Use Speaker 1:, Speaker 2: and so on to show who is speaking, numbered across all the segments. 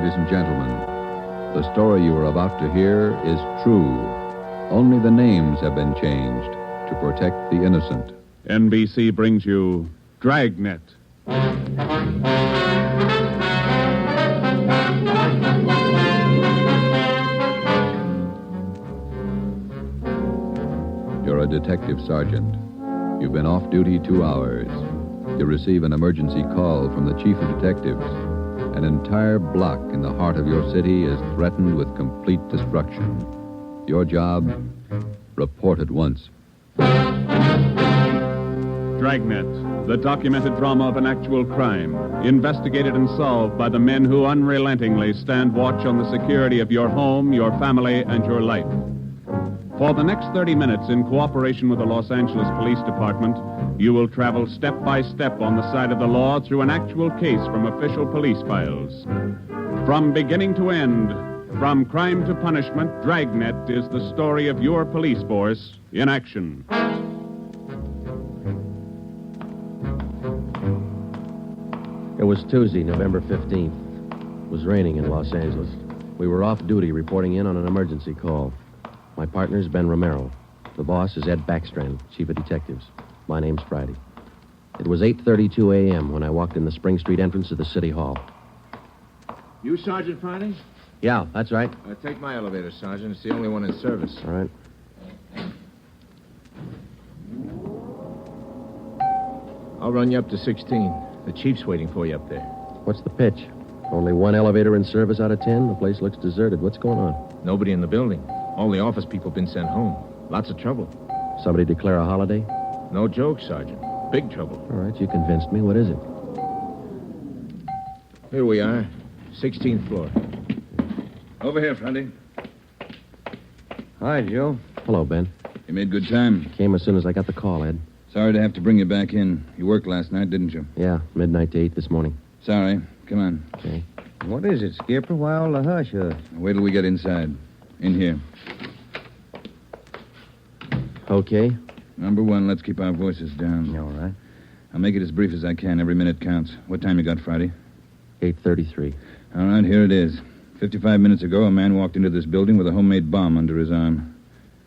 Speaker 1: ladies and gentlemen. The story you are about to hear is true. Only the names have been changed to protect the innocent.
Speaker 2: NBC brings you Dragnet.
Speaker 1: You're a detective sergeant. You've been off duty 2 hours. You receive an emergency call from the chief of detectives. An entire block in the heart of your city is threatened with complete destruction. Your job? Report at once.
Speaker 2: Dragnet, the documented drama of an actual crime, investigated and solved by the men who unrelentingly stand watch on the security of your home, your family, and your life. For the next 30 minutes, in cooperation with the Los Angeles Police Department, you will travel step by step on the side of the law through an actual case from official police files. From beginning to end, from crime to punishment, Dragnet is the story of your police force in action.
Speaker 3: It was Tuesday, November 15th. It was raining in Los Angeles. We were off duty reporting in on an emergency call. My partner's Ben Romero. The boss is Ed Backstrand, chief of detectives. My name's Friday. It was 8:32 a.m. when I walked in the Spring Street entrance of the City Hall.
Speaker 4: You Sergeant Friday?
Speaker 3: Yeah, that's right.
Speaker 4: Take my elevator, Sergeant. It's the only one in service.
Speaker 3: All right.
Speaker 4: I'll run you up to 16. The chief's waiting for you up there.
Speaker 3: What's the pitch? Only one elevator in service out of 10? The place looks deserted. What's going on?
Speaker 4: Nobody in the building. All the office people been sent home. Lots of trouble.
Speaker 3: Somebody declare a holiday?
Speaker 4: No joke, Sergeant. Big trouble.
Speaker 3: All right, you convinced me. What is it?
Speaker 4: Here we are. 16th floor.
Speaker 5: Over here, Friday.
Speaker 3: Hi, Joe. Hello, Ben.
Speaker 5: You made good time.
Speaker 3: Came as soon as I got the call, Ed.
Speaker 5: Sorry to have to bring you back in. You worked last night, didn't you?
Speaker 3: Yeah, midnight to 8 this morning.
Speaker 5: Sorry. Come on.
Speaker 3: Okay.
Speaker 6: What is it, Skipper? Why all the hush-hush?
Speaker 5: Wait till we get inside. In here.
Speaker 3: Okay.
Speaker 5: Number one, let's keep our voices down.
Speaker 6: All right.
Speaker 5: I'll make it as brief as I can. Every minute counts. What time you got, Friday?
Speaker 3: 8:33.
Speaker 5: All right, here it is. 55 minutes ago, a man walked into this building with a homemade bomb under his arm.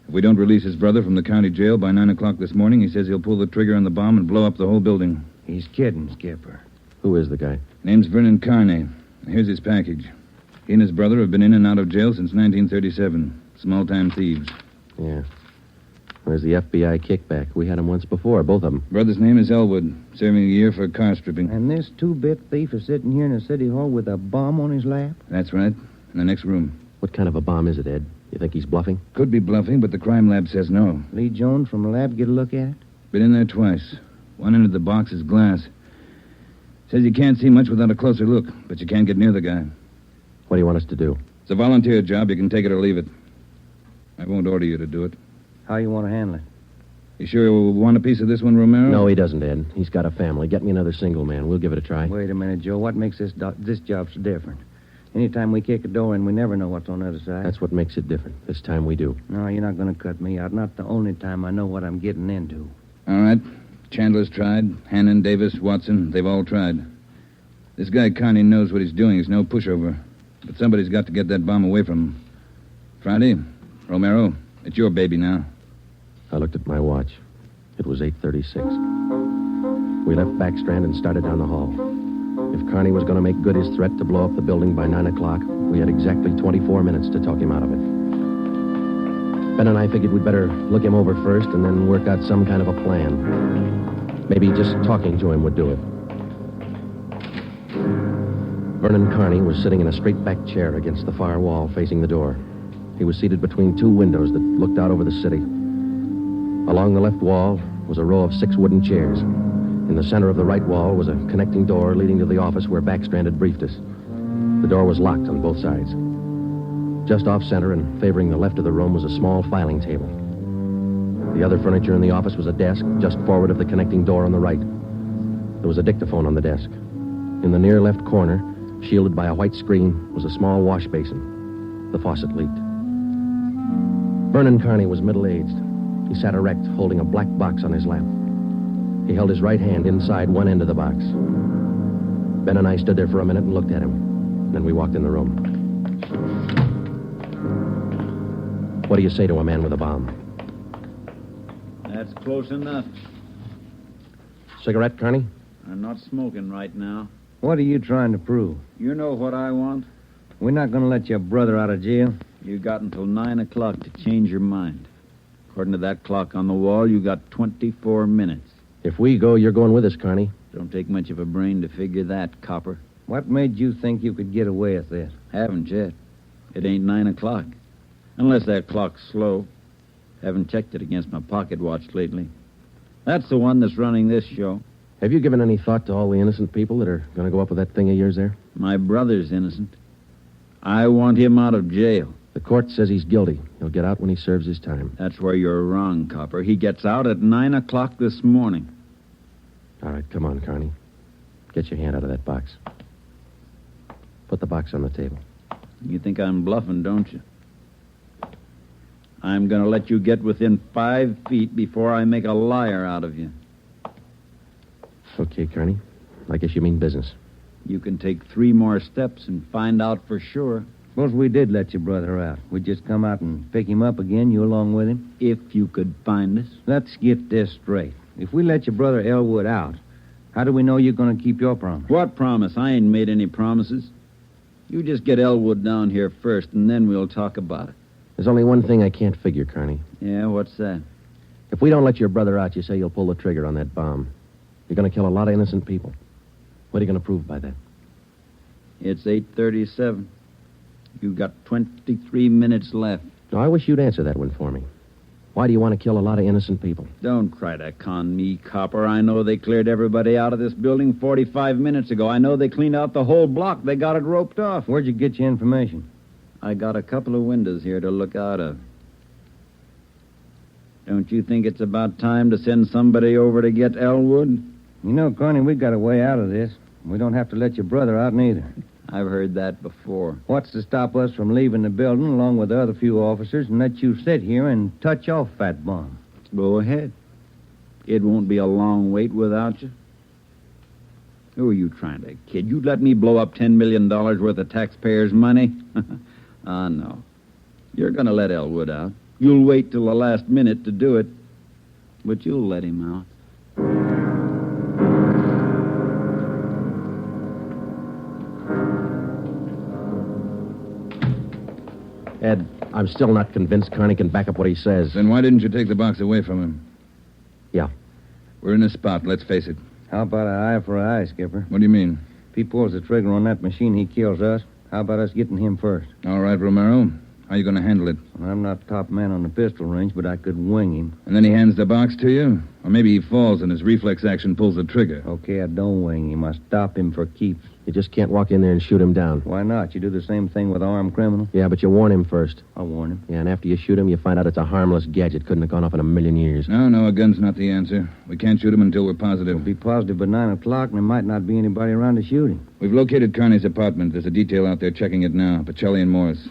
Speaker 5: If we don't release his brother from the county jail by 9 o'clock this morning, he says he'll pull the trigger on the bomb and blow up the whole building.
Speaker 6: He's kidding, Skipper.
Speaker 3: Who is the guy?
Speaker 5: Name's Vernon Carney. Here's his package. He and his brother have been in and out of jail since 1937. Small-time thieves.
Speaker 3: Yeah. Where's the FBI kickback? We had him once before, both of them.
Speaker 5: Brother's name is Elwood, serving a year for car stripping.
Speaker 6: And this two-bit thief is sitting here in the city hall with a bomb on his lap?
Speaker 5: That's right. In the next room.
Speaker 3: What kind of a bomb is it, Ed? You think he's bluffing?
Speaker 5: Could be bluffing, but the crime lab says no.
Speaker 6: Lee Jones from the lab get a look at it?
Speaker 5: Been in there twice. One end of the box is glass. Says you can't see much without a closer look, but you can't get near the guy.
Speaker 3: What do you want us to do?
Speaker 5: It's a volunteer job. You can take it or leave it. I won't order you to do it.
Speaker 6: How you want to handle it?
Speaker 5: You sure you want a piece of this one, Romero?
Speaker 3: No, he doesn't, Ed. He's got a family. Get me another single man. We'll give it a try.
Speaker 6: Wait a minute, Joe. What makes this job so different? Anytime we kick a door in, we never know what's on the other side.
Speaker 3: That's what makes it different. This time we do.
Speaker 6: No, you're not going to cut me out. Not the only time I know what I'm getting into.
Speaker 5: All right. Chandler's tried. Hannon, Davis, Watson, they've all tried. This guy Carney knows what he's doing. He's no pushover. But somebody's got to get that bomb away from him. Friday, Romero, it's your baby now.
Speaker 3: I looked at my watch. It was 8:36. We left Backstrand and started down the hall. If Carney was going to make good his threat to blow up the building by 9 o'clock, we had exactly 24 minutes to talk him out of it. Ben and I figured we'd better look him over first and then work out some kind of a plan. Maybe just talking to him would do it. Vernon Carney was sitting in a straight-back chair against the far wall facing the door. He was seated between two windows that looked out over the city. Along the left wall was a row of 6 wooden chairs. In the center of the right wall was a connecting door leading to the office where Backstrand had briefed us. The door was locked on both sides. Just off-center and favoring the left of the room was a small filing table. The other furniture in the office was a desk just forward of the connecting door on the right. There was a dictaphone on the desk. In the near left corner, shielded by a white screen, was a small wash basin. The faucet leaked. Vernon Carney was middle-aged. He sat erect, holding a black box on his lap. He held his right hand inside one end of the box. Ben and I stood there for a minute and looked at him. Then we walked in the room. What do you say to a man with a bomb?
Speaker 7: That's close enough.
Speaker 3: Cigarette, Carney?
Speaker 7: I'm not smoking right now.
Speaker 6: What are you trying to prove?
Speaker 7: You know what I want?
Speaker 6: We're not going to let your brother out of jail.
Speaker 7: You got until 9 o'clock to change your mind. According to that clock on the wall, you got 24 minutes.
Speaker 3: If we go, you're going with us, Carney.
Speaker 7: Don't take much of a brain to figure that, copper.
Speaker 6: What made you think you could get away with this?
Speaker 7: Haven't yet. It ain't 9 o'clock. Unless that clock's slow. Haven't checked it against my pocket watch lately. That's the one that's running this show.
Speaker 3: Have you given any thought to all the innocent people that are going to go up with that thing of yours there?
Speaker 7: My brother's innocent. I want him out of jail.
Speaker 3: The court says he's guilty. He'll get out when he serves his time.
Speaker 7: That's where you're wrong, copper. He gets out at 9 o'clock this morning.
Speaker 3: All right, come on, Carney. Get your hand out of that box. Put the box on the table.
Speaker 7: You think I'm bluffing, don't you? I'm going to let you get within 5 feet before I make a liar out of you.
Speaker 3: Okay, Carney. I guess you mean business.
Speaker 7: You can take 3 more steps and find out for sure.
Speaker 6: Suppose we did let your brother out. We'd just come out and pick him up again, you along with him?
Speaker 7: If you could find us.
Speaker 6: Let's get this straight. If we let your brother Elwood out, how do we know you're going to keep your promise?
Speaker 7: What promise? I ain't made any promises. You just get Elwood down here first, and then we'll talk about it.
Speaker 3: There's only one thing I can't figure, Carney.
Speaker 7: Yeah, what's that?
Speaker 3: If we don't let your brother out, you say you'll pull the trigger on that bomb. You're going to kill a lot of innocent people. What are you going to prove by that?
Speaker 7: It's 8:37. You've got 23 minutes left.
Speaker 3: No, I wish you'd answer that one for me. Why do you want to kill a lot of innocent people?
Speaker 7: Don't try to con me, copper. I know they cleared everybody out of this building 45 minutes ago. I know they cleaned out the whole block. They got it roped off.
Speaker 6: Where'd you get your information?
Speaker 7: I got a couple of windows here to look out of. Don't you think it's about time to send somebody over to get Elwood?
Speaker 6: You know, Carney, we got a way out of this. We don't have to let your brother out neither.
Speaker 7: I've heard that before.
Speaker 6: What's to stop us from leaving the building along with the other few officers and let you sit here and touch off that bomb?
Speaker 7: Go ahead. It won't be a long wait without you. Who are you trying to kid? You'd let me blow up $10 million worth of taxpayers' money? No. You're going to let Elwood out. You'll wait till the last minute to do it, but you'll let him out.
Speaker 3: Ed, I'm still not convinced Carney can back up what he says.
Speaker 5: Then why didn't you take the box away from him?
Speaker 3: Yeah.
Speaker 5: We're in a spot, let's face it.
Speaker 6: How about an eye for an eye, Skipper?
Speaker 5: What do you mean?
Speaker 6: If he pulls the trigger on that machine, he kills us. How about us getting him first?
Speaker 5: All right, Romero. How are you going to handle it?
Speaker 6: Well, I'm not top man on the pistol range, but I could wing him.
Speaker 5: And then he hands the box to you? Or maybe he falls and his reflex action pulls the trigger.
Speaker 6: Okay, I don't wing him. I stop him for keeps.
Speaker 3: You just can't walk in there and shoot him down.
Speaker 6: Why not? You do the same thing with an armed criminal.
Speaker 3: Yeah, but you warn him first.
Speaker 6: I'll warn him.
Speaker 3: Yeah, and after you shoot him, you find out it's a harmless gadget. Couldn't have gone off in a million years.
Speaker 5: No, a gun's not the answer. We can't shoot him until we're positive.
Speaker 6: We'll be positive by 9 o'clock, and there might not be anybody around to shoot him.
Speaker 5: We've located Carney's apartment. There's a detail out there checking it now. Pacelli and Morris.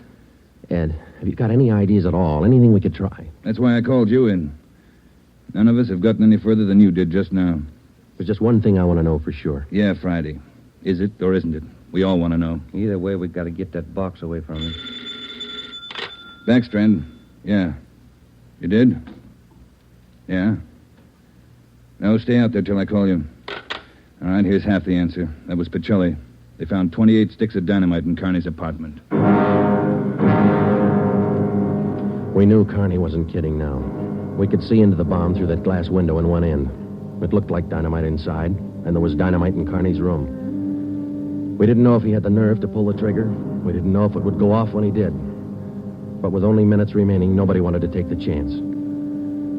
Speaker 3: Ed, have you got any ideas at all? Anything we could try?
Speaker 5: That's why I called you in. None of us have gotten any further than you did just now.
Speaker 3: There's just one thing I want to know for sure.
Speaker 5: Yeah, Friday. Is it or isn't it? We all want to know.
Speaker 6: Either way, we've got to get that box away from him.
Speaker 5: Backstrand. Yeah. You did? Yeah. No, stay out there till I call you. All right, here's half the answer. That was Pacelli. They found 28 sticks of dynamite in Carney's apartment.
Speaker 3: We knew Carney wasn't kidding now. We could see into the bomb through that glass window in one end. It looked like dynamite inside, and there was dynamite in Carney's room. We didn't know if he had the nerve to pull the trigger. We didn't know if it would go off when he did. But with only minutes remaining, nobody wanted to take the chance.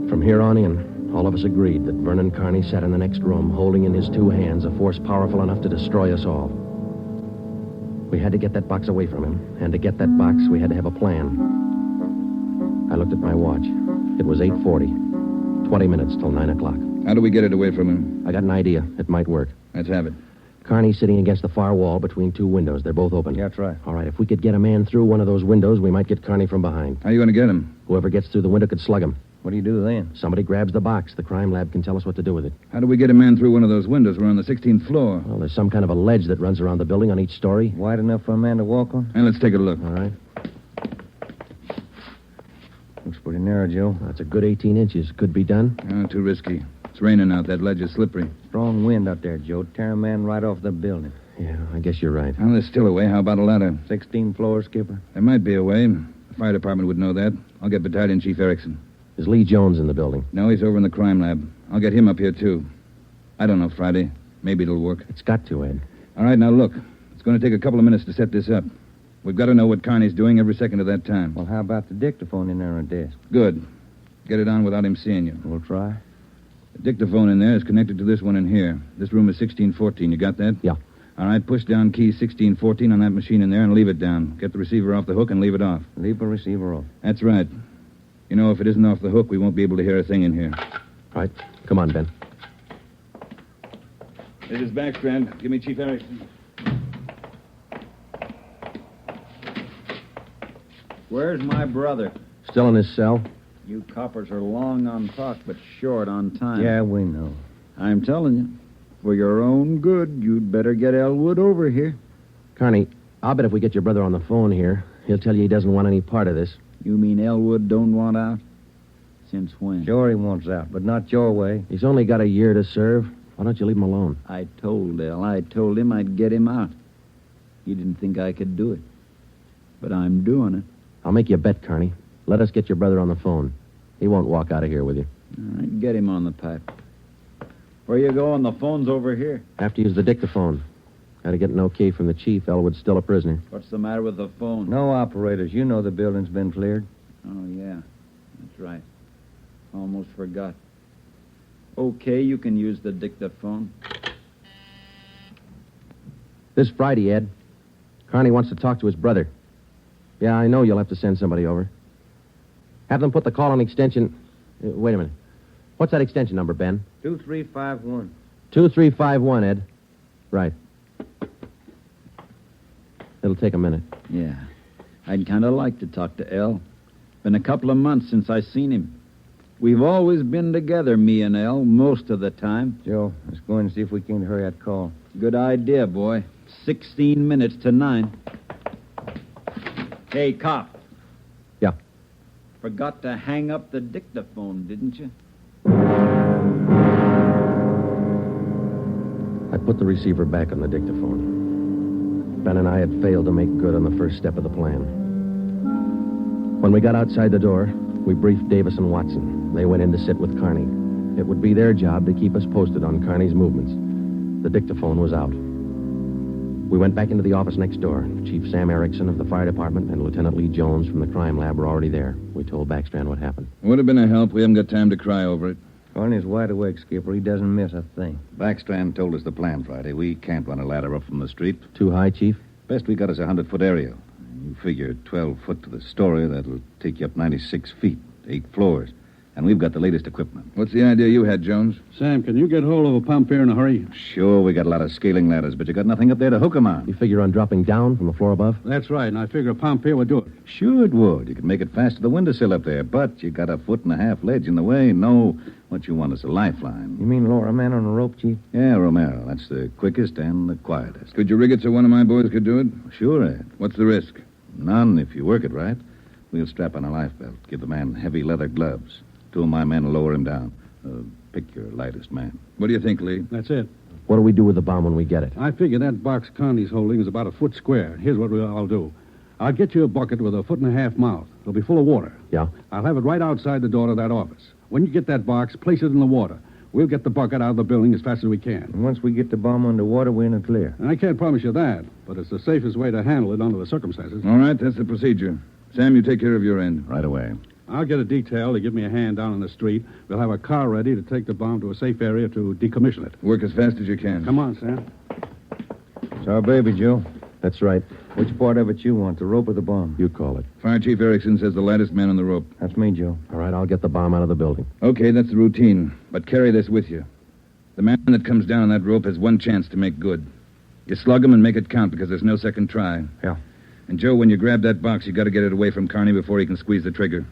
Speaker 3: From here on in, all of us agreed that Vernon Carney sat in the next room, holding in his 2 hands a force powerful enough to destroy us all. We had to get that box away from him, and to get that box, we had to have a plan. I looked at my watch. It was 8:40. 20 minutes till 9 o'clock.
Speaker 5: How do we get it away from him?
Speaker 3: I got an idea. It might work.
Speaker 5: Let's have it.
Speaker 3: Carney's sitting against the far wall between 2 windows. They're both open.
Speaker 6: Yeah, that's right.
Speaker 3: All right, if we could get a man through one of those windows, we might get Carney from behind.
Speaker 5: How are you going to get him?
Speaker 3: Whoever gets through the window could slug him.
Speaker 6: What do you do then?
Speaker 3: Somebody grabs the box. The crime lab can tell us what to do with it.
Speaker 5: How do we get a man through one of those windows? We're on the 16th floor.
Speaker 3: Well, there's some kind of a ledge that runs around the building on each story.
Speaker 6: Wide enough for a man to walk on?
Speaker 5: And let's take a look.
Speaker 3: All right.
Speaker 6: Looks pretty narrow, Joe.
Speaker 3: That's a good 18 inches. Could be done.
Speaker 5: Too risky. It's raining out. That ledge is slippery.
Speaker 6: Strong wind out there, Joe. Tear a man right off the building.
Speaker 3: Yeah, I guess you're right.
Speaker 5: Well, there's still a way. How about a ladder?
Speaker 6: 16 floors, Skipper.
Speaker 5: There might be a way. The fire department would know that. I'll get Battalion Chief Erickson.
Speaker 3: Is Lee Jones in the building?
Speaker 5: No, he's over in the crime lab. I'll get him up here, too. I don't know, Friday. Maybe it'll work.
Speaker 3: It's got to, Ed.
Speaker 5: All right, now look. It's going to take a couple of minutes to set this up. We've got to know what Carney's doing every second of that time.
Speaker 6: Well, how about the dictaphone in there on the desk?
Speaker 5: Good. Get it on without him seeing you.
Speaker 6: We'll try.
Speaker 5: The dictaphone in there is connected to this one in here. This room is 1614. You got that?
Speaker 3: Yeah.
Speaker 5: All right, push down key 1614 on that machine in there and leave it down. Get the receiver off the hook and leave it off.
Speaker 6: Leave the receiver off.
Speaker 5: That's right. You know, if it isn't off the hook, we won't be able to hear a thing in here.
Speaker 3: All right. Come on, Ben.
Speaker 5: This is Backstrand. Give me Chief Erickson.
Speaker 7: Where's my brother?
Speaker 3: Still in his cell?
Speaker 7: You coppers are long on talk, but short on time.
Speaker 6: Yeah, we know.
Speaker 7: I'm telling you, for your own good, you'd better get Elwood over here.
Speaker 3: Carney, I'll bet if we get your brother on the phone here, he'll tell you he doesn't want any part of this.
Speaker 7: You mean Elwood don't want out? Since when?
Speaker 6: Sure he wants out, but not your way.
Speaker 3: He's only got a year to serve. Why don't you leave him alone?
Speaker 7: I told him I'd get him out. He didn't think I could do it. But I'm doing it.
Speaker 3: I'll make you a bet, Carney. Let us get your brother on the phone. He won't walk out of here with you.
Speaker 7: All right, get him on the pipe. Where you going? The phone's over here.
Speaker 3: Have to use the dictaphone. Got to get an okay from the chief. Elwood's still a prisoner.
Speaker 7: What's the matter with the phone?
Speaker 6: No operators. You know the building's been cleared.
Speaker 7: Oh, yeah. That's right. Almost forgot. Okay, you can use the dictaphone.
Speaker 3: This Friday, Ed. Carney wants to talk to his brother. Yeah, I know you'll have to send somebody over. Have them put the call on extension... wait a minute. What's that extension number, Ben?
Speaker 6: 2351.
Speaker 3: 2351, Ed. Right. It'll take a minute.
Speaker 7: Yeah. I'd kind of like to talk to El. Been a couple of months since I seen him. We've always been together, me and El, most of the time.
Speaker 6: Joe, let's go in and see if we can hurry that call.
Speaker 7: Good idea, boy. 16 minutes to 9. Hey, cop.
Speaker 3: Yeah.
Speaker 7: Forgot to hang up the dictaphone, didn't you?
Speaker 3: I put the receiver back on the dictaphone. Ben and I had failed to make good on the first step of the plan. When we got outside the door, we briefed Davis and Watson. They went in to sit with Carney. It would be their job to keep us posted on Carney's movements. The dictaphone was out. We went back into the office next door. Chief Sam Erickson of the fire department and Lieutenant Lee Jones from the crime lab were already there. We told Backstrand what happened.
Speaker 5: Would have been a help. We haven't got time to cry over it.
Speaker 6: Carney's wide awake, Skipper. He doesn't miss a thing.
Speaker 8: Backstrand told us the plan Friday. We can't run a ladder up from the street.
Speaker 3: Too high, Chief?
Speaker 8: Best we got is a 100-foot area. You figure 12 foot to the story, that'll take you up 96 feet, 8 floors. And we've got the latest equipment.
Speaker 5: What's the idea you had, Jones?
Speaker 9: Sam, can you get hold of a pump here in a hurry?
Speaker 8: Sure, we got a lot of scaling ladders, but you got nothing up there to hook 'em on.
Speaker 3: You figure on dropping down from the floor above?
Speaker 9: That's right, and I figure a pump here would do it.
Speaker 8: Sure it would. You could make it fast to the windowsill up there, but you got a 1.5 ledge in the way. No, what you want is a lifeline.
Speaker 6: You mean lower a man on a rope, Chief?
Speaker 8: Yeah, Romero. That's the quickest and the quietest.
Speaker 5: Could you rig it so one of my boys could do it?
Speaker 8: Sure, Ed.
Speaker 5: What's the risk?
Speaker 8: None if you work it right. We'll strap on a life belt. Give the man heavy leather gloves. 2 of my men will lower him down. Pick your lightest man.
Speaker 5: What do you think, Lee?
Speaker 9: That's it.
Speaker 3: What do we do with the bomb when we get it?
Speaker 9: I figure that box Carney's holding is about a foot square. Here's what I'll do. I'll get you a bucket with a 1.5 mouth. It'll be full of water.
Speaker 3: Yeah?
Speaker 9: I'll have it right outside the door to that office. When you get that box, place it in the water. We'll get the bucket out of the building as fast as we can.
Speaker 6: And once we get the bomb underwater, we're in the clear.
Speaker 9: And I can't promise you that, but it's the safest way to handle it under the circumstances.
Speaker 5: All right, that's the procedure. Sam, you take care of your end.
Speaker 8: Right away.
Speaker 9: I'll get a detail to give me a hand down on the street. We'll have a car ready to take the bomb to a safe area to decommission it.
Speaker 5: Work as fast as you can.
Speaker 9: Come on, Sam.
Speaker 6: It's our baby, Joe.
Speaker 3: That's right.
Speaker 6: Which part of it you want, the rope or the bomb?
Speaker 3: You call it.
Speaker 5: Fire Chief Erickson says the lightest man on the rope.
Speaker 6: That's me, Joe.
Speaker 3: All right, I'll get the bomb out of the building.
Speaker 5: Okay, that's the routine. But carry this with you. The man that comes down on that rope has one chance to make good. You slug him and make it count because there's no second try.
Speaker 6: Yeah.
Speaker 5: And, Joe, when you grab that box, you got to get it away from Carney before he can squeeze the trigger.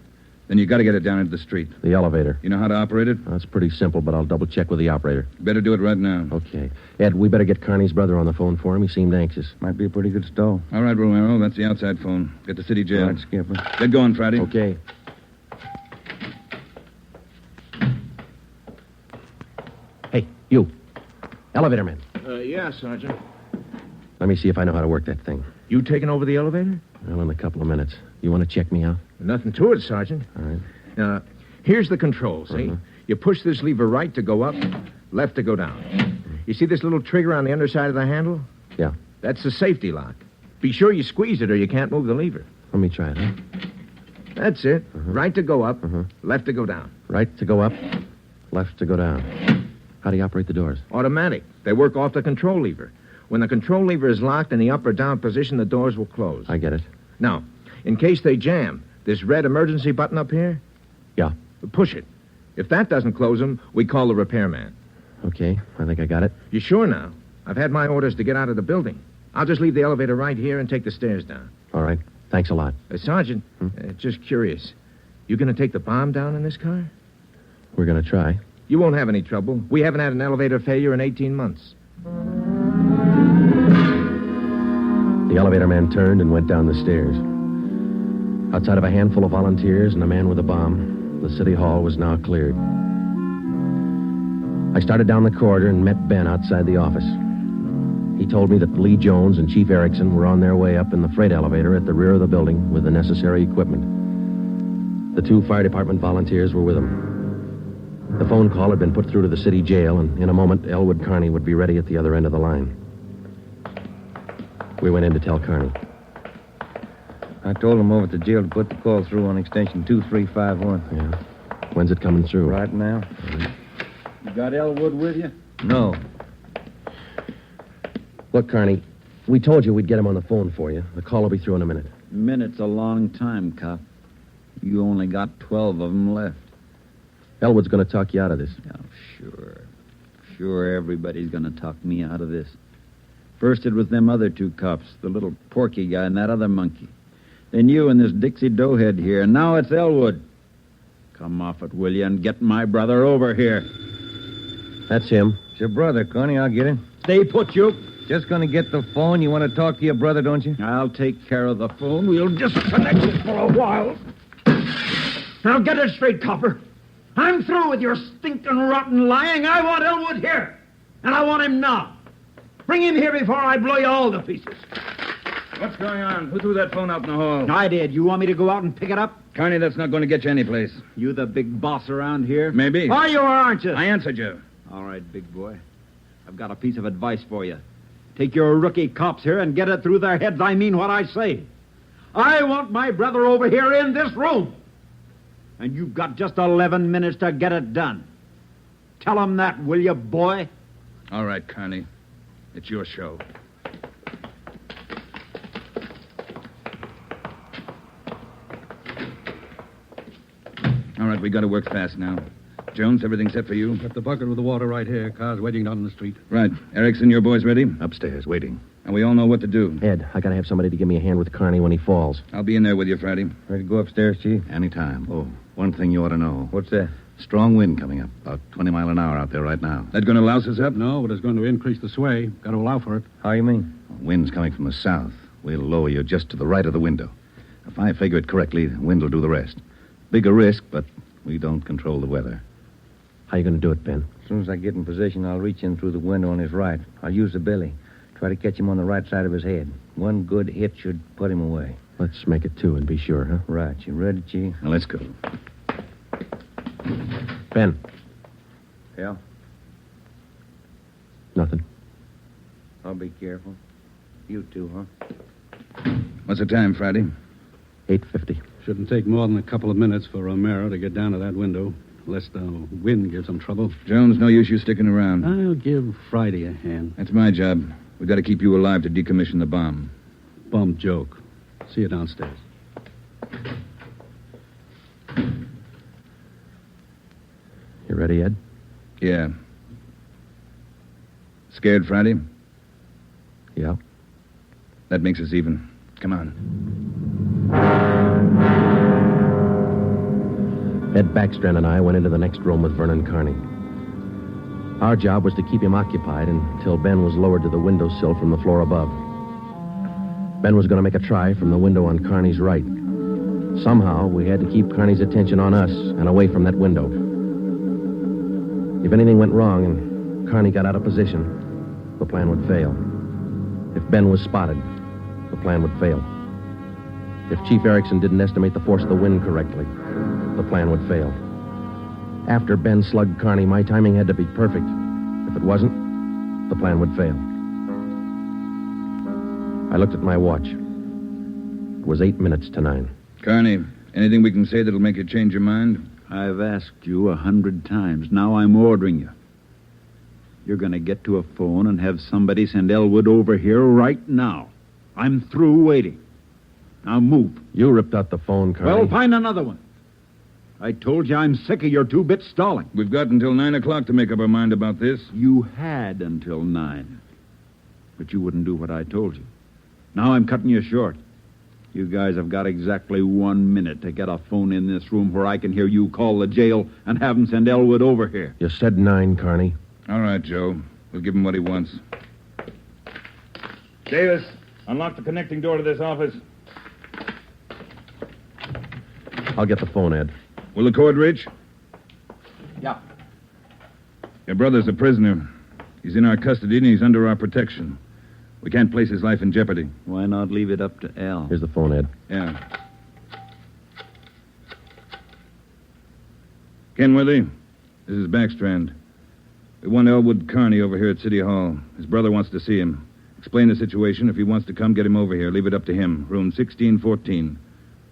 Speaker 5: Then you got to get it down into the street.
Speaker 3: The elevator.
Speaker 5: You know how to operate it?
Speaker 3: That's pretty simple, but I'll double-check with the operator.
Speaker 5: Better do it right now.
Speaker 3: Okay. Ed, we better get Carney's brother on the phone for him. He seemed anxious.
Speaker 6: Might be a pretty good stall.
Speaker 5: All right, Romero. That's the outside phone. Get to city jail.
Speaker 6: All right, Skipper.
Speaker 5: Get going, Friday.
Speaker 3: Okay. Hey, you. Elevator man.
Speaker 4: Yeah, Sergeant.
Speaker 3: Let me see if I know how to work that thing.
Speaker 4: You taking over the elevator?
Speaker 3: Well, in a couple of minutes. You want to check me out?
Speaker 4: Nothing to it, Sergeant.
Speaker 3: All right.
Speaker 4: Here's the control, see?
Speaker 3: Uh-huh.
Speaker 4: You push this lever right to go up, left to go down. You see this little trigger on the underside of the handle?
Speaker 3: Yeah.
Speaker 4: That's the safety lock. Be sure you squeeze it or you can't move the lever.
Speaker 3: Let me try it, huh?
Speaker 4: That's it. Right to go up, left to go down.
Speaker 3: Right to go up, left to go down. How do you operate the doors?
Speaker 4: Automatic. They work off the control lever. When the control lever is locked in the up or down position, the doors will close.
Speaker 3: I get it.
Speaker 4: Now, in case they jam, this red emergency button up here,
Speaker 3: Yeah.
Speaker 4: push it. If that doesn't close them, we call the repairman.
Speaker 3: Okay, I think I got it.
Speaker 4: You sure now? I've had my orders to get out of the building. I'll just leave the elevator right here and take the stairs down.
Speaker 3: All right. Thanks a lot.
Speaker 4: Sergeant, just curious. You going to take the bomb down in this car?
Speaker 3: We're going to try.
Speaker 4: You won't have any trouble. We haven't had an elevator failure in 18 months.
Speaker 3: The elevator man turned and went down the stairs. Outside of a handful of volunteers and a man with a bomb, the city hall was now cleared. I started down the corridor and met Ben outside the office. He told me that Lee Jones and Chief Erickson were on their way up in the freight elevator at the rear of the building with the necessary equipment. The 2 fire department volunteers were with them. The phone call had been put through to the city jail, and in a moment, Elwood Carney would be ready at the other end of the line. We went in to tell Carney.
Speaker 6: I told him over at the jail to put the call through on extension 2351.
Speaker 3: Yeah. When's it coming through?
Speaker 6: Right now?
Speaker 7: You got Elwood with you?
Speaker 6: No.
Speaker 3: Look, Carney, we told you we'd get him on the phone for you. The call will be through in a minute.
Speaker 7: Minute's a long time, cop. You only got 12 of them left.
Speaker 3: Elwood's going to talk you out of this.
Speaker 7: Oh, sure. Sure, everybody's going to talk me out of this. First it was them other 2 cops, the little Porky guy and that other monkey. Then you and this Dixie Doughhead here, and now it's Elwood. Come off it, will you, and get my brother over here.
Speaker 3: That's him.
Speaker 6: It's your brother, Connie. I'll get him.
Speaker 7: Stay put, you.
Speaker 6: Just gonna get the phone. You want to talk to your brother, don't you?
Speaker 7: I'll take care of the phone. We'll disconnect it for a while.
Speaker 10: Now get it straight, copper. I'm through with your stinking rotten lying. I want Elwood here. And I want him now. Bring him here before I blow you all to pieces.
Speaker 5: What's going on? Who threw that phone out in the hall?
Speaker 10: I did. You want me to go out and pick it up?
Speaker 5: Carney, that's not going to get you anyplace.
Speaker 7: You the big boss around here?
Speaker 5: Maybe.
Speaker 10: Are you or aren't you?
Speaker 5: I answered you.
Speaker 7: All right, big boy. I've got a piece of advice for you. Take your rookie cops here and get it through their heads. I mean what I say. I want my brother over here in this room. And you've got just 11 minutes to get it done. Tell him that, will you, boy?
Speaker 5: All right, Carney. It's your show. All right, we got to work fast now. Jones, everything set for you?
Speaker 9: Got the bucket with the water right here. Car's waiting down in the street.
Speaker 5: Right. Erickson, your boys ready?
Speaker 8: Upstairs, waiting.
Speaker 5: And we all know what to do.
Speaker 3: Ed, I got to have somebody to give me a hand with Carney when he falls.
Speaker 5: I'll be in there with you, Friday.
Speaker 6: Ready to go upstairs, Chief?
Speaker 8: Anytime. Oh, one thing you ought to know.
Speaker 6: What's that?
Speaker 8: Strong wind coming up. About 20 mile an hour out there right now.
Speaker 5: That going to louse us up?
Speaker 9: No, but it's going to increase the sway. Got to allow for it.
Speaker 6: How you mean?
Speaker 8: Wind's coming from the south. We'll lower you just to the right of the window. If I figure it correctly, the wind will do the rest. Bigger risk, but we don't control the weather.
Speaker 3: How you going to do it, Ben?
Speaker 6: As soon as I get in position, I'll reach in through the window on his right. I'll use the billy. Try to catch him on the right side of his head. One good hit should put him away.
Speaker 3: Let's make it 2 and be sure, huh?
Speaker 6: Right. You ready, Chief?
Speaker 8: Now, let's go.
Speaker 3: Ben.
Speaker 6: Yeah?
Speaker 3: Nothing.
Speaker 6: I'll be careful. You too, huh?
Speaker 5: What's the time, Friday?
Speaker 3: 8:50.
Speaker 9: Shouldn't take more than a couple of minutes for Romero to get down to that window, unless the wind gives him trouble.
Speaker 5: Jones, no use you sticking around.
Speaker 9: I'll give Friday a hand.
Speaker 5: That's my job. We've got to keep you alive to decommission the bomb.
Speaker 9: Bum joke. See you downstairs.
Speaker 3: You ready, Ed?
Speaker 5: Yeah. Scared, Friday?
Speaker 3: Yeah.
Speaker 5: That makes us even. Come on.
Speaker 3: Ed Backstrand and I went into the next room with Vernon Carney. Our job was to keep him occupied until Ben was lowered to the windowsill from the floor above. Ben was going to make a try from the window on Carney's right. Somehow, we had to keep Carney's attention on us and away from that window. If anything went wrong and Carney got out of position, the plan would fail. If Ben was spotted, the plan would fail. If Chief Erickson didn't estimate the force of the wind correctly, the plan would fail. After Ben slugged Carney, my timing had to be perfect. If it wasn't, the plan would fail. I looked at my watch. It was 8 minutes to 9.
Speaker 5: Carney, anything we can say that'll make you change your mind?
Speaker 7: I've asked you 100 times. Now I'm ordering you. You're going to get to a phone and have somebody send Elwood over here right now. I'm through waiting. Now move.
Speaker 3: You ripped out the phone, Carney.
Speaker 7: Well, find another one. I told you I'm sick of your two-bit stalling.
Speaker 5: We've got until 9 o'clock to make up our mind about this.
Speaker 7: You had until 9. But you wouldn't do what I told you. Now I'm cutting you short. You guys have got exactly 1 minute to get a phone in this room where I can hear you call the jail and have them send Elwood over here.
Speaker 3: You said 9, Carney.
Speaker 5: All right, Joe. We'll give him what he wants.
Speaker 8: Davis, unlock the connecting door to this office.
Speaker 3: I'll get the phone, Ed.
Speaker 5: Will the cord reach?
Speaker 7: Yeah.
Speaker 5: Your brother's a prisoner. He's in our custody and he's under our protection. We can't place his life in jeopardy.
Speaker 7: Why not leave it up to Al?
Speaker 3: Here's the phone, Ed.
Speaker 5: Yeah. Kenworthy, this is Backstrand. We want Elwood Carney over here at City Hall. His brother wants to see him. Explain the situation. If he wants to come, get him over here. Leave it up to him. Room 1614.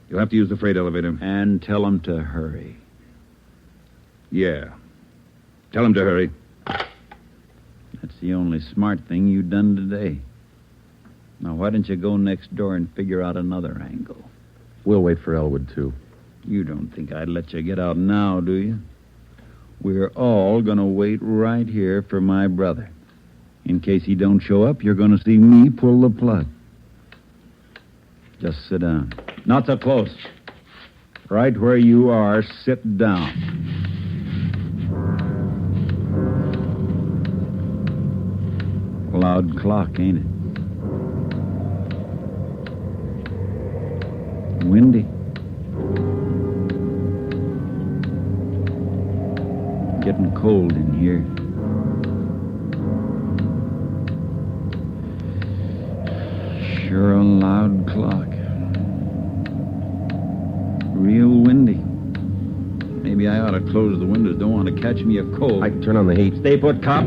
Speaker 5: You'll have to use the freight elevator.
Speaker 7: And tell him to hurry.
Speaker 5: Yeah. Tell him to hurry.
Speaker 7: That's the only smart thing you've done today. Now, why don't you go next door and figure out another angle?
Speaker 3: We'll wait for Elwood, too.
Speaker 7: You don't think I'd let you get out now, do you? We're all going to wait right here for my brother. In case he don't show up, you're going to see me pull the plug. Just sit down. Not so close. Right where you are, sit down. Loud clock, ain't it? Windy. Getting cold in here. Sure a loud clock. Real windy. Maybe I ought to close the windows. Don't want to catch me a cold.
Speaker 3: I can turn on the heat.
Speaker 7: Stay put, cop.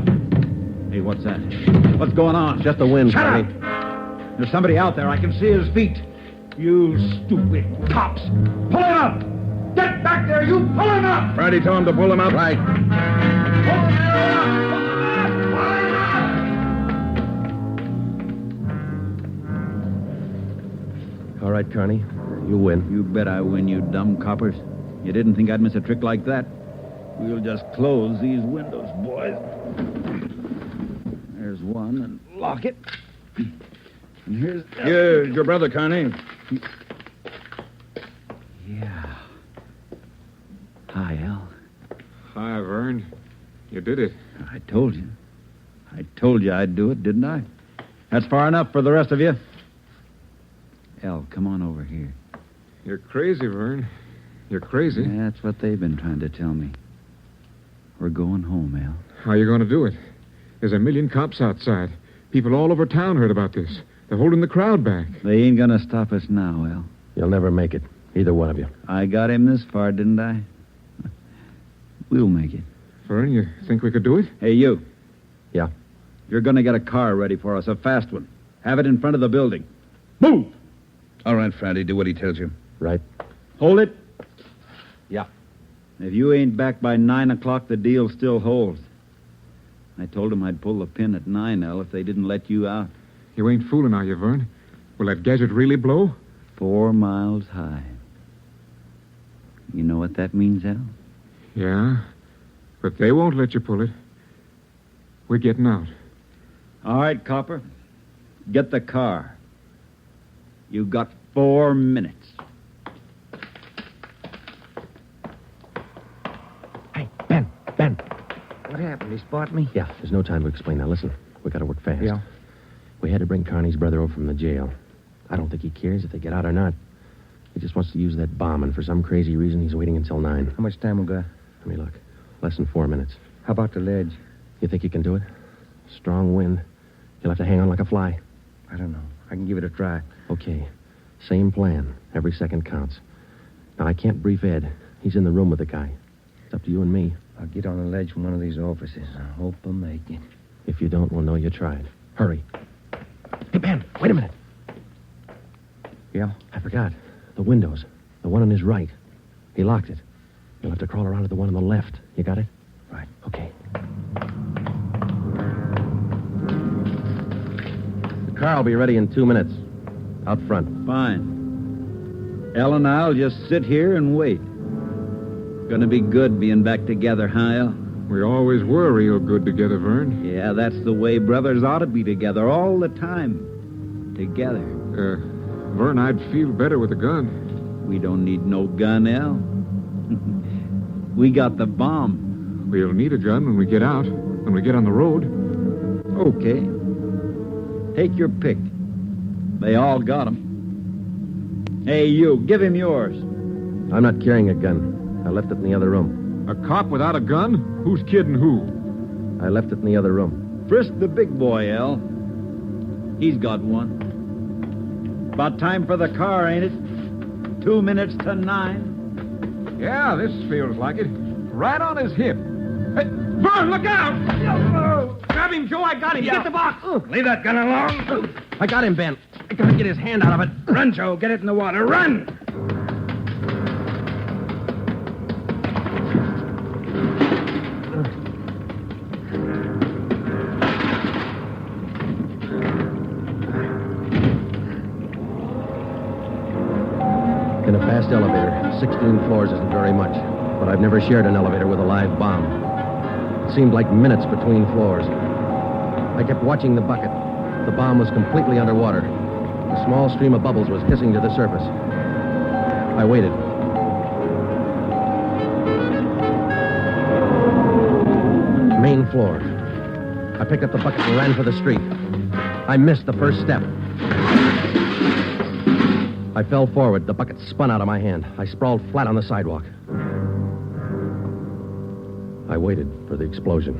Speaker 7: Hey, what's that? What's going on?
Speaker 3: Just the wind,
Speaker 7: Shut
Speaker 3: Carney.
Speaker 7: up! There's somebody out there. I can see his feet. You stupid cops. Pull him up! Get back there, you! Pull him up!
Speaker 5: Friday, tell him to pull him up.
Speaker 3: Right.
Speaker 7: Pull him up!
Speaker 3: All right, Carney. You win.
Speaker 7: You bet I win, you dumb coppers. You didn't think I'd miss a trick like that? We'll just close these windows, boys. There's one, and lock it. And here's...
Speaker 5: Here's your brother, Carney.
Speaker 7: Yeah. Hi, Al.
Speaker 2: Hi, Vern. You did it.
Speaker 7: I told you. I told you I'd do it, didn't I? That's far enough for the rest of you. Al, come on over here.
Speaker 2: You're crazy, Vern. You're crazy.
Speaker 7: That's what they've been trying to tell me. We're going home, Al.
Speaker 2: How are you going to do it? There's a million cops outside. People all over town heard about this. They're holding the crowd back.
Speaker 7: They ain't gonna stop us now, Al.
Speaker 3: You'll never make it. Either one of you.
Speaker 7: I got him this far, didn't I? We'll make it.
Speaker 2: Vern, you think we could do it?
Speaker 7: Hey, you.
Speaker 3: Yeah.
Speaker 7: You're gonna get a car ready for us, a fast one. Have it in front of the building. Move!
Speaker 5: All right, Friday, do what he tells you.
Speaker 3: Right.
Speaker 7: Hold it.
Speaker 3: Yeah.
Speaker 7: If you ain't back by 9 o'clock, the deal still holds. I told him I'd pull the pin at 9, Al, if they didn't let you out.
Speaker 2: You ain't fooling, are you, Vern? Will that gadget really blow?
Speaker 7: 4 miles high. You know what that means, Al?
Speaker 2: Yeah, but they won't let you pull it. We're getting out.
Speaker 7: All right, copper. Get the car. You got 4 minutes.
Speaker 6: What happened? He spot me?
Speaker 3: Yeah, there's no time to explain now. Listen, we gotta work fast.
Speaker 6: Yeah.
Speaker 3: We had to bring Carney's brother over from the jail. I don't think he cares if they get out or not. He just wants to use that bomb, and for some crazy reason, he's waiting until 9.
Speaker 6: How much time we got?
Speaker 3: Let me look. Less than 4 minutes.
Speaker 6: How about the ledge?
Speaker 3: You think you can do it? Strong wind. You'll have to hang on like a fly.
Speaker 6: I don't know. I can give it a try.
Speaker 3: Okay. Same plan. Every second counts. Now, I can't brief Ed. He's in the room with the guy. It's up to you and me.
Speaker 6: I'll get on the ledge from one of these offices. I hope I make it.
Speaker 3: If you don't, we'll know you tried. Hurry. Hey, Ben, wait a minute.
Speaker 6: Yeah?
Speaker 3: I forgot. The windows. The one on his right. He locked it. You'll have to crawl around to the one on the left. You got it?
Speaker 6: Right.
Speaker 3: Okay. The car will be ready in 2 minutes. Out front.
Speaker 7: Fine. El and I'll just sit here and wait. Gonna be good being back together, huh, El?
Speaker 4: We always were real good together, Vern.
Speaker 7: Yeah, that's the way brothers ought to be together all the time. Together.
Speaker 4: Vern, I'd feel better with a gun.
Speaker 7: We don't need no gun, El. We got the bomb.
Speaker 4: We'll need a gun when we get out, when we get on the road.
Speaker 7: Okay. Take your pick. They all got 'em. Hey, you, give him yours.
Speaker 3: I'm not carrying a gun. I left it in the other room.
Speaker 4: A cop without a gun? Who's kidding who?
Speaker 3: I left it in the other room.
Speaker 7: Frisk the big boy, El. He's got one. About time for the car, ain't it? 2 minutes to 9.
Speaker 4: Yeah, this feels like it. Right on his hip. Hey, Vern, look out! Grab him, Joe. I got him. Get the box.
Speaker 10: Leave that gun alone.
Speaker 3: I got him, Ben. I gotta get his hand out of it.
Speaker 10: Run, Joe. Get it in the water. Run!
Speaker 3: In a fast elevator, 16 floors isn't very much, but I've never shared an elevator with a live bomb. It seemed like minutes between floors. I kept watching the bucket. The bomb was completely underwater. A small stream of bubbles was hissing to the surface. I waited. Main floor. I picked up the bucket and ran for the street. I missed the first step. I fell forward. The bucket spun out of my hand. I sprawled flat on the sidewalk. I waited for the explosion.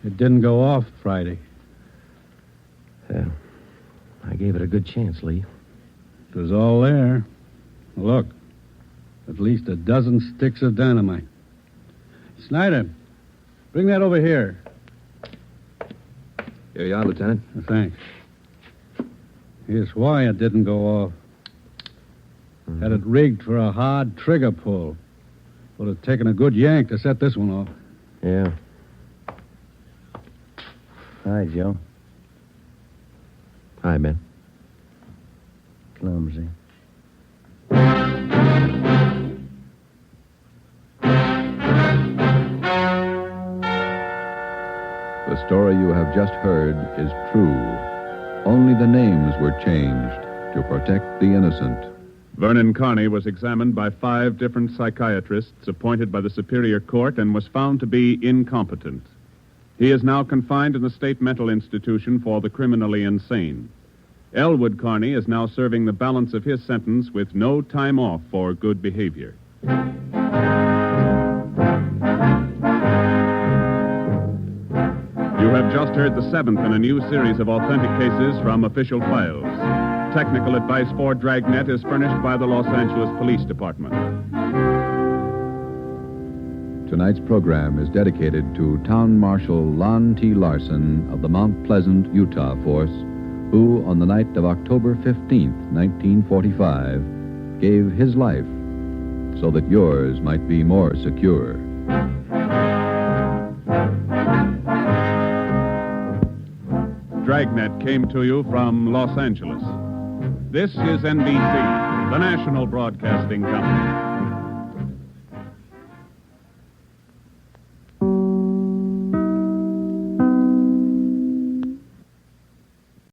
Speaker 9: It didn't go off Friday.
Speaker 3: Yeah. I gave it a good chance, Lee.
Speaker 9: It was all there. Look, at least a dozen sticks of dynamite. Snyder, bring that over here.
Speaker 4: Here you are, Lieutenant.
Speaker 9: Thanks. Here's why it didn't go off. Had it rigged for a hard trigger pull. Would have taken a good yank to set this one off.
Speaker 3: Yeah.
Speaker 6: Hi, Joe.
Speaker 3: Hi, Ben.
Speaker 6: Clumsy.
Speaker 1: The story you have just heard is true. Only the names were changed to protect the innocent.
Speaker 2: Vernon Carney was examined by 5 different psychiatrists appointed by the Superior Court and was found to be incompetent. He is now confined in the state mental institution for the criminally insane. Elwood Carney is now serving the balance of his sentence with no time off for good behavior. You have just heard the 7th in a new series of authentic cases from official files. Technical advice for Dragnet is furnished by the Los Angeles Police Department.
Speaker 1: Tonight's program is dedicated to Town Marshal Lon T. Larson of the Mount Pleasant, Utah Force, who, on the night of October 15th, 1945, gave his life so that yours might be more secure.
Speaker 2: Dragnet came to you from Los Angeles. This is NBC, the national broadcasting company.